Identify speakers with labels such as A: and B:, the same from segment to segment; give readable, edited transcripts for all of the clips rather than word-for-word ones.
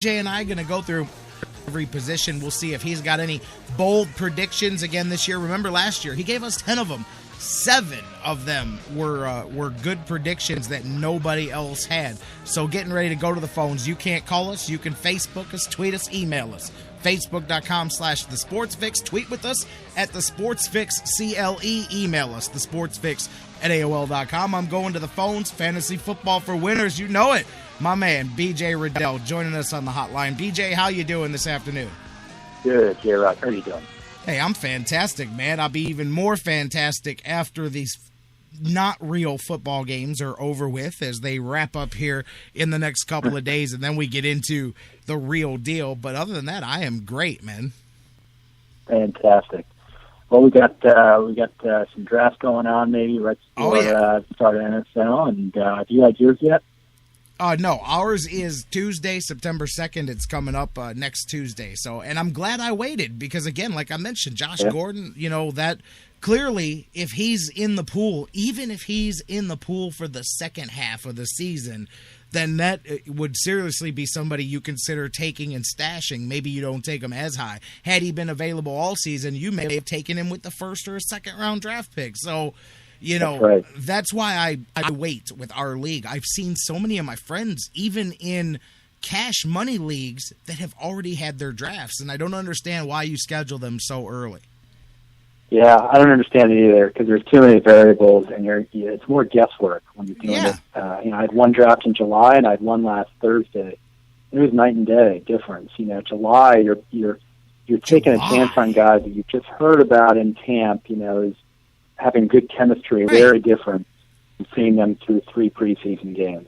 A: BJ and I are going to go through every position. We'll see if he's got any bold predictions again this year. Remember last year, he gave us 10 of them. 7 of them were good predictions that nobody else had. So getting ready to go to the phones. You can't call us. You can Facebook us, tweet us, email us. Facebook.com/TheSportsFix. Tweet with us at TheSportsFixCLE. Email us, TheSportsFix@AOL.com. I'm going to the phones. Fantasy football for winners. You know it. My man, BJ Rudell, joining us on the hotline. BJ, how you doing this afternoon?
B: Good, J-Rock. How are you doing?
A: Hey, I'm fantastic, man. I'll be even more fantastic after these not real football games are over with, as they wrap up here in the next couple of days, and then we get into the real deal. But other than that, I am great, man.
B: Fantastic. Well, we got some drafts going on maybe right before start of NFL, and have you had yours yet?
A: No, ours is Tuesday, September 2nd. It's coming up next Tuesday. So, and I'm glad I waited because, again, like I mentioned, Josh Gordon, that clearly if he's in the pool, even if he's in the pool for the second half of the season, then that would seriously be somebody you consider taking and stashing. Maybe you don't take him as high. Had he been available all season, you may have taken him with the first or a second round draft pick. So, that's why I wait with our league. I've seen so many of my friends, even in cash money leagues, that have already had their drafts, and I don't understand why you schedule them so early.
B: Yeah, I don't understand it either because there's too many variables, and it's more guesswork when you're doing it. I had one draft in July, and I had one last Thursday. It was night and day difference. July, you're taking a chance on guys that you've just heard about in camp. Is having good chemistry, very different from seeing them through 3 preseason games.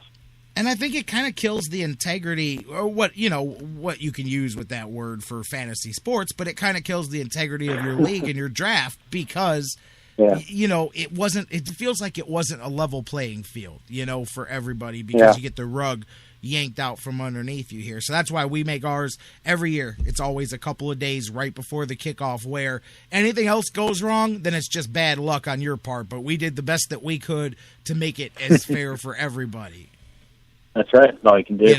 A: And I think it kind of kills the integrity, or what you can use with that word for fantasy sports, but it kind of kills the integrity of your league and your draft because, it feels like it wasn't a level playing field, for everybody because you get the rug yanked out from underneath you here. So that's why we make ours every year. It's always a couple of days right before the kickoff where anything else goes wrong, then it's just bad luck on your part. But we did the best that we could to make it as fair for everybody.
B: That's right. That's all you can do.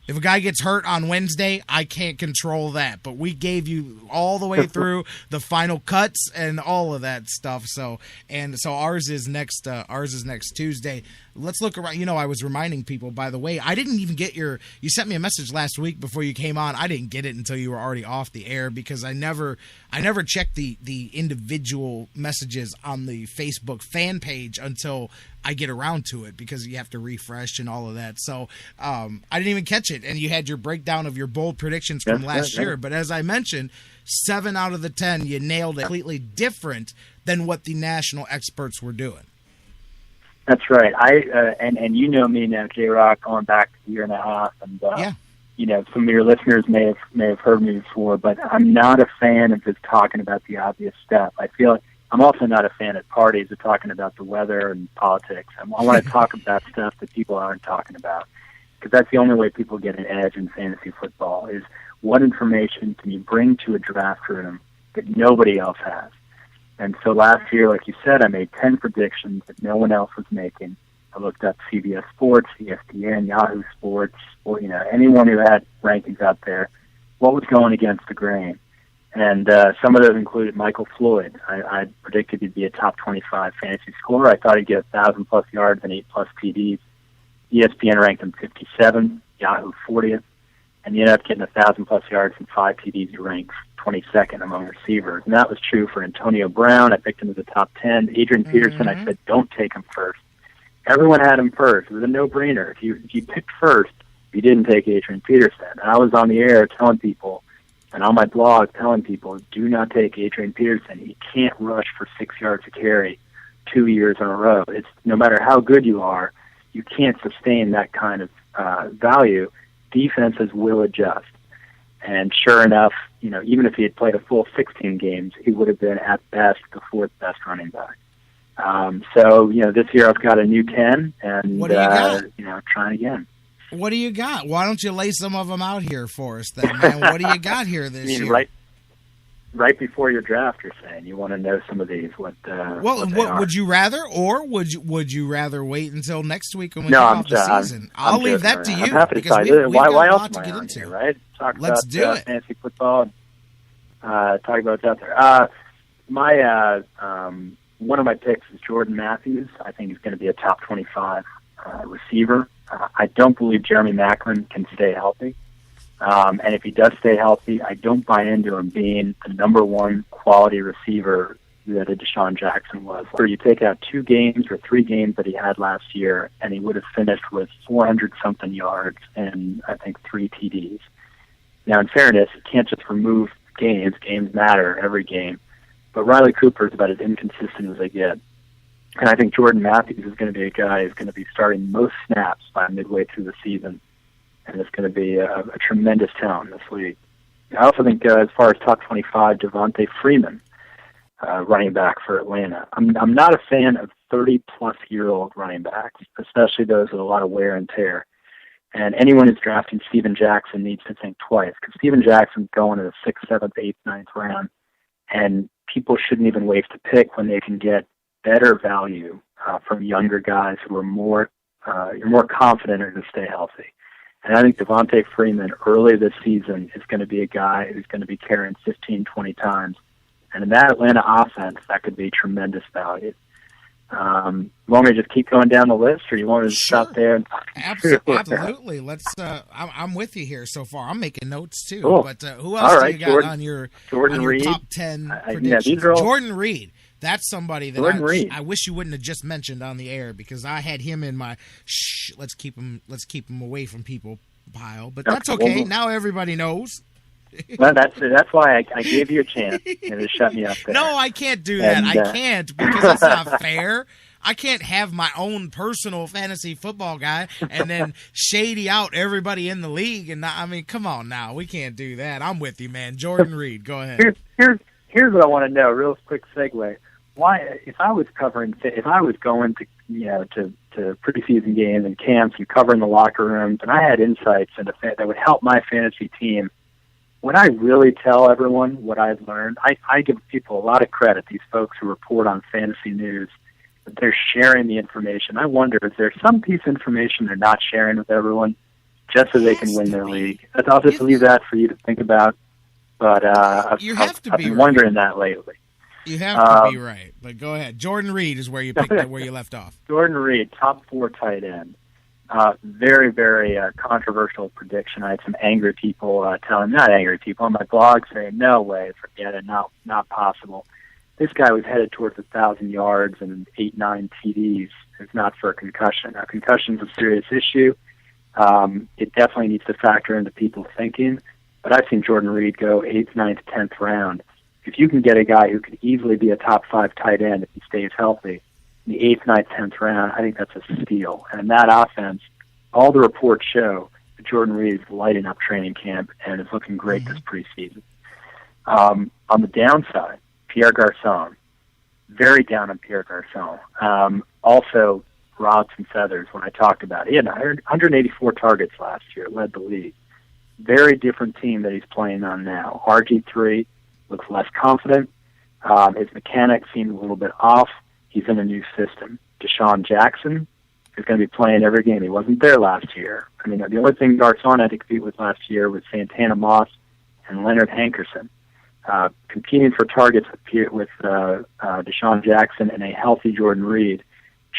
A: If a guy gets hurt on Wednesday, I can't control that. But we gave you all the way through the final cuts and all of that stuff. So ours is next Tuesday. Let's look around. I was reminding people, by the way, I didn't even get you sent me a message last week before you came on. I didn't get it until you were already off the air because I never checked the individual messages on the Facebook fan page until I get around to it because you have to refresh and all of that. So I didn't even catch it. And you had your breakdown of your bold predictions from last year. But as I mentioned, 7 out of the 10, you nailed it. Completely different than what the national experts were doing.
B: That's right. And you know me now, J-Rock, going back a year and a half. And, some of your listeners may have heard me before, but I'm not a fan of just talking about the obvious stuff. I feel like I'm also not a fan at parties of talking about the weather and politics. I want to talk about stuff that people aren't talking about because that's the only way people get an edge in fantasy football is what information can you bring to a draft room that nobody else has. And so last year, like you said, I made 10 predictions that no one else was making. I looked up CBS Sports, ESPN, Yahoo Sports, or anyone who had rankings out there, what was going against the grain. And some of those included Michael Floyd. I predicted he'd be a top 25 fantasy scorer. I thought he'd get 1,000-plus yards and 8-plus TDs. ESPN ranked him 57, Yahoo 40th, and he ended up getting 1,000-plus yards and 5 TDs. He ranked 22nd among receivers. And that was true for Antonio Brown. I picked him as a top 10. Adrian Peterson, I said, don't take him first. Everyone had him first. It was a no-brainer. If you picked first, you didn't take Adrian Peterson. And I was on the air telling people, and on my blog telling people, do not take Adrian Peterson. He can't rush for 6 yards a carry 2 years in a row. It's no matter how good you are, you can't sustain that kind of value. Defenses will adjust. And sure enough, even if he had played a full 16 games, he would have been at best the 4th best running back. This year I've got a new 10, and
A: what do you got?
B: Trying again.
A: What do you got? Why don't you lay some of them out here for us, then, man? What do you got here this year?
B: right before your draft, you're saying you want to know some of these. What
A: would you rather, or would you rather wait until next week when we
B: kick
A: off the season? I'll leave that to you.
B: I'm happy to
A: because
B: we've
A: why
B: got a
A: else
B: lot to get into,
A: here,
B: right?
A: Let's do it.
B: Fantasy football. Talk about what's out there. One of my picks is Jordan Matthews. I think he's going to be a top 25 receiver. I don't believe Jeremy Maclin can stay healthy. And if he does stay healthy, I don't buy into him being the number one quality receiver that a Deshaun Jackson was. Or you take out 2 games or 3 games that he had last year, and he would have finished with 400-something yards and, I think, 3 TDs. Now, in fairness, you can't just remove games. Games matter every game. But Riley Cooper is about as inconsistent as they get. And I think Jordan Matthews is going to be a guy who's going to be starting most snaps by midway through the season. And it's going to be a tremendous talent in this league. I also think, as far as top 25, Devontae Freeman, running back for Atlanta. I'm not a fan of 30-plus-year-old running backs, especially those with a lot of wear and tear. And anyone who's drafting Steven Jackson needs to think twice, because Steven Jackson's going in the 6th, 7th, 8th, 9th round, and people shouldn't even waste a pick when they can get better value from younger guys who are more you're more confident are going to stay healthy. And I think Devontae Freeman early this season is going to be a guy who's going to be carrying 15, 20 times. And in that Atlanta offense, that could be tremendous value. You want me to just keep going down the list, or you want me to stop there? And
A: Absolutely. Let's. I'm with you here so far. I'm making notes too.
B: Cool.
A: But who else do you got on your top 10 predictions?
B: These are all...
A: Jordan Reed. That's somebody that I wish you wouldn't have just mentioned on the air, because I had him in my let's keep him away from people pile. But that's okay. Well, now everybody knows.
B: Well, that's why I gave you a chance and it shut me up there.
A: No, I can't do that. I can't, because that's not fair. I can't have my own personal fantasy football guy and then shady out everybody in the league. And come on now, we can't do that. I'm with you, man. Jordan Reed, go ahead.
B: Here's what I want to know. Real quick segue. Why, if I was going to preseason games and camps and covering the locker rooms, and I had insights that would help my fantasy team, would I really tell everyone what I've learned? I give people a lot of credit, these folks who report on fantasy news, that they're sharing the information. I wonder, is there some piece of information they're not sharing with everyone just so they can win their league? I'll just leave that for you to think about. But I've been wondering that lately.
A: You have to be right, but go ahead. Jordan Reed is where you picked it, where you left off.
B: Jordan Reed, top 4 tight end. Very, very controversial prediction. I had some angry people not angry people on my blog saying, no way, forget it, not possible. This guy was headed towards 1,000 yards and 8, 9 TDs. It's not for a concussion. Now, concussion's a serious issue. It definitely needs to factor into people's thinking, but I've seen Jordan Reed go 8th, 9th, 10th round. If you can get a guy who could easily be a top 5 tight end if he stays healthy in the 8th, 9th, 10th round, I think that's a steal. And in that offense, all the reports show that Jordan Reed is lighting up training camp and is looking great this preseason. On the downside, Pierre Garçon, very down on Pierre Garçon. Also, rods and feathers when I talked about it. He had 184 targets last year, led the league. Very different team that he's playing on now. RG3 looks less confident. His mechanics seem a little bit off. He's in a new system. Deshaun Jackson is going to be playing every game. He wasn't there last year. The only thing Garçon had to compete with last year was Santana Moss and Leonard Hankerson. Competing for targets with Deshaun Jackson and a healthy Jordan Reed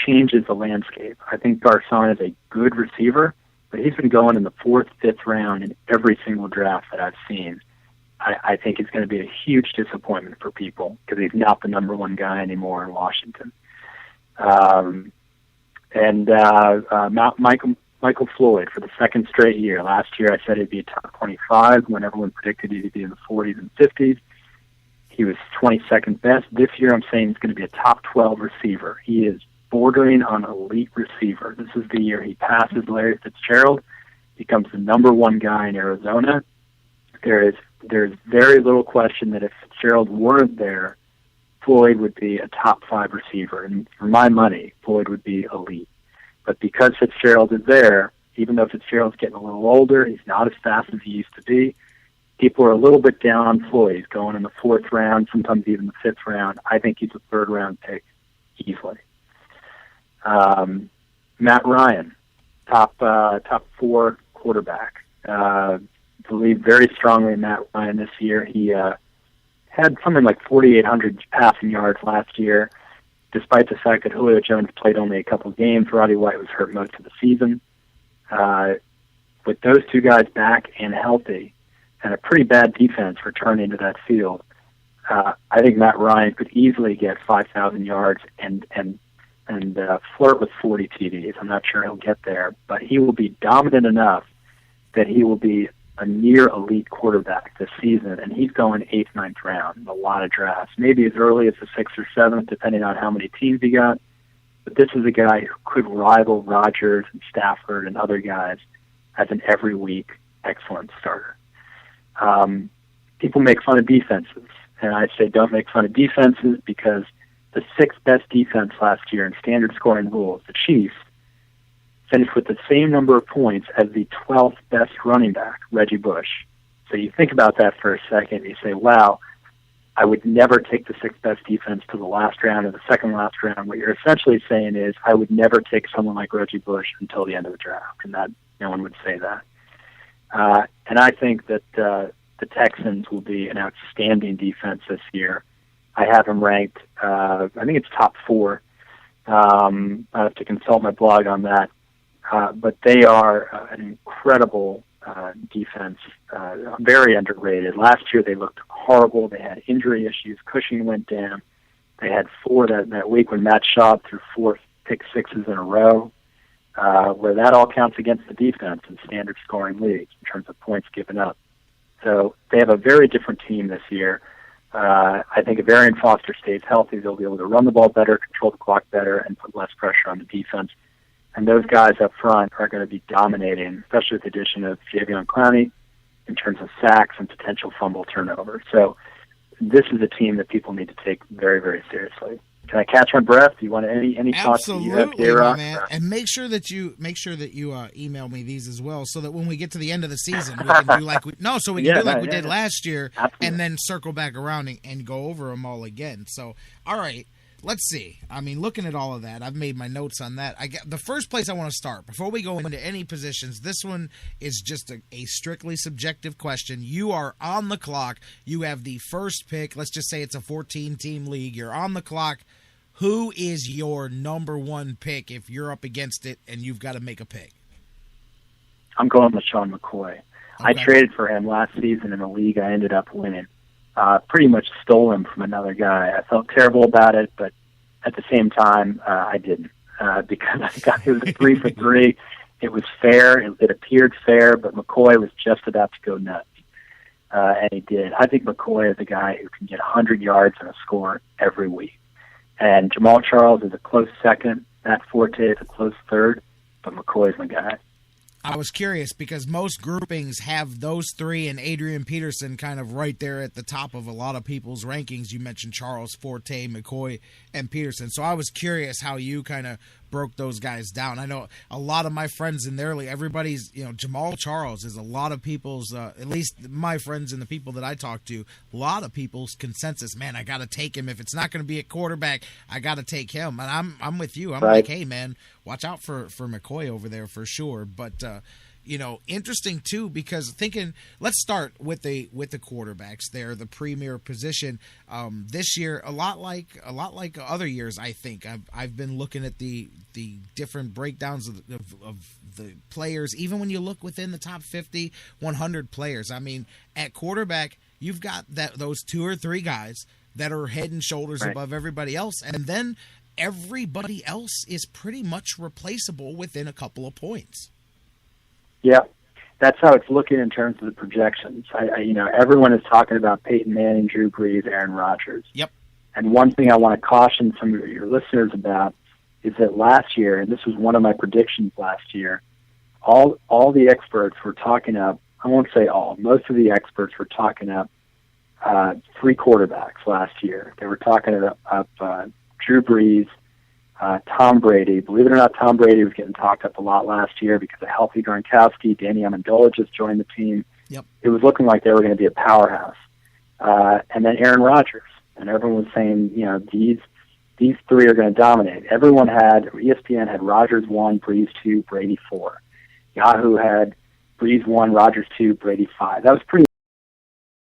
B: changes the landscape. I think Garçon is a good receiver, but he's been going in the 4th, 5th round in every single draft that I've seen. I think it's going to be a huge disappointment for people because he's not the number 1 guy anymore in Washington. Michael Floyd for the 2nd straight year. Last year I said he'd be a top 25 when everyone predicted he'd be in the 40s and 50s. He was 22nd best. This year I'm saying he's going to be a top 12 receiver. He is bordering on elite receiver. This is the year he passes Larry Fitzgerald, becomes the number 1 guy in Arizona. There's very little question that if Fitzgerald weren't there, Floyd would be a top 5 receiver. And for my money, Floyd would be elite. But because Fitzgerald is there, even though Fitzgerald's getting a little older, he's not as fast as he used to be. people are a little bit down on Floyd. He's going in the 4th round, sometimes even the 5th round. I think he's a 3rd-round pick easily. Matt Ryan, top 4 quarterback. Believe very strongly in Matt Ryan this year. He had something like 4,800 passing yards last year, despite the fact that Julio Jones played only a couple games. Roddy White was hurt most of the season. With those two guys back and healthy, and a pretty bad defense returning to that field, I think Matt Ryan could easily get 5,000 yards and flirt with 40 TDs. I'm not sure he'll get there, but he will be dominant enough that he will be a near elite quarterback this season, and he's going 8th, 9th round in a lot of drafts, maybe as early as the 6th or 7th, depending on how many teams he got. But this is a guy who could rival Rodgers and Stafford and other guys as an every week excellent starter. People make fun of defenses, and I say don't make fun of defenses because the 6th best defense last year in standard scoring rules, the Chiefs, finished with the same number of points as the 12th best running back, Reggie Bush. So you think about that for a second, and you say, wow, I would never take the 6th best defense to the last round or the second last round. What you're essentially saying is I would never take someone like Reggie Bush until the end of the draft, and that no one would say that. And I think that the Texans will be an outstanding defense this year. I have them ranked, I think it's top 4. I have to consult my blog on that. But they are an incredible defense, very underrated. Last year they looked horrible. They had injury issues. Cushing went down. They had 4 that week when Matt Schaub threw 4 pick sixes in a row, where that all counts against the defense in standard scoring leagues in terms of points given up. So they have a very different team this year. I think if Arian Foster stays healthy, they'll be able to run the ball better, control the clock better, and put less pressure on the defense. And those guys up front are going to be dominating, especially with the addition of Jadeveon Clowney in terms of sacks and potential fumble turnover. So this is a team that people need to take very, very seriously. Can I catch my breath? Do you want any thoughts that you have,
A: J-Rock? Man. And make sure that you email me these as well, so that when we get to the end of the season, we can do like we did last year. Absolutely. And then circle back around and go over them all again. So, all right. Let's see. I mean, looking at all of that, I've made my notes on that. The first place I want to start, before we go into any positions, this one is just a strictly subjective question. You are on the clock. You have the first pick. Let's just say it's a 14-team league. You're on the clock. Who is your number 1 pick if you're up against it and you've got to make a pick?
B: I'm going with Sean McCoy. Okay. I traded for him last season in a league I ended up winning. Pretty much stole him from another guy. I felt terrible about it, but at the same time, I didn't because I got it was a 3 for 3. It was fair. It appeared fair, but McCoy was just about to go nuts, and he did. I think McCoy is a guy who can get 100 yards and a score every week. And Jamal Charles is a close second. Matt Forte is a close third, but McCoy's my guy.
A: I was curious because most groupings have those 3 and Adrian Peterson kind of right there at the top of a lot of people's rankings. You mentioned Charles, Forte, McCoy, and Peterson. So I was curious how you kind of broke those guys down. I know a lot of my friends in their league, everybody's, Jamal Charles is a lot of people's, at least my friends and the people that I talk to, a lot of people's consensus, man, I got to take him. If it's not going to be a quarterback, I got to take him. And I'm with you. I'm right. Like, hey, man, watch out for McCoy over there for sure. But, interesting too, because let's start with the quarterbacks there, the premier position. This year, a lot like other years, I think. I've been looking at the different breakdowns of the players, even when you look within the top 50, 100 players. I mean, at quarterback, you've got those 2 or 3 guys that are head and shoulders above everybody else, and then everybody else is pretty much replaceable within a couple of points.
B: Yeah, that's how it's looking in terms of the projections. Everyone is talking about Peyton Manning, Drew Brees, Aaron Rodgers.
A: Yep.
B: And one thing I want to caution some of your listeners about is that last year, and this was one of my predictions last year, all the experts were talking up, I won't say all, most of the experts were talking up 3 quarterbacks last year. They were talking up Drew Brees, Tom Brady. Believe it or not, Tom Brady was getting talked up a lot last year because of healthy Gronkowski. Danny Amendola just joined the team.
A: Yep.
B: It was looking like they were going to be a powerhouse. And then Aaron Rodgers, and everyone was saying, these three are going to dominate. ESPN had Rodgers 1, Breeze 2, Brady 4. Yahoo had Breeze 1, Rodgers 2, Brady 5. That was pretty